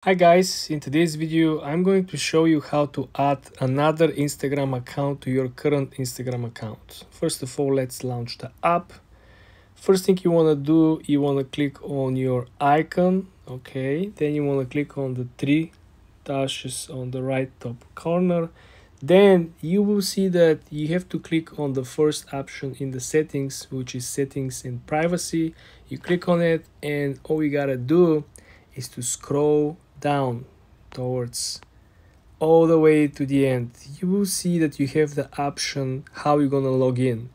Hi guys, in today's video I'm going to show you how to add another Instagram account to your current Instagram account. First of all, let's launch the app. First thing you want to do, you want to click on your icon, okay? Then you want to click on the three dashes on the right top corner. Then you will see that you have to click on the first option in the settings, which is settings and privacy. You click on it and all you gotta do is to scroll down towards all the way to the end. You will see that you have the option how you're gonna log in.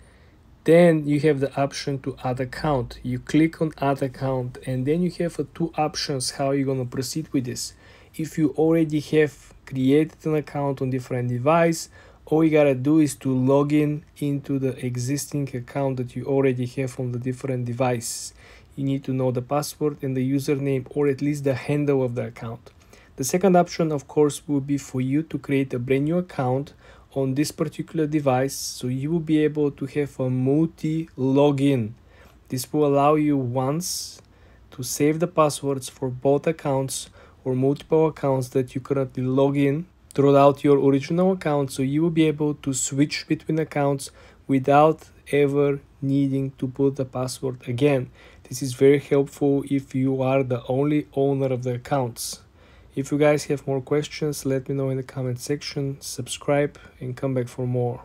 Then you have the option to add account. You click on add account and then you have two options how you're gonna proceed with this. If you already have created an account on different device, all you gotta do is to log in into the existing account that you already have on the different devices. You need to know the password and the username, or at least the handle of the account. The second option, of course, will be for you to create a brand new account on this particular device, so you will be able to have a multi-login. This will allow you once to save the passwords for both accounts or multiple accounts that you currently log in throughout your original account, so you will be able to switch between accounts without ever needing to put the password again. This is very helpful if you are the only owner of the accounts. If you guys have more questions, let me know in the comment section, subscribe and come back for more.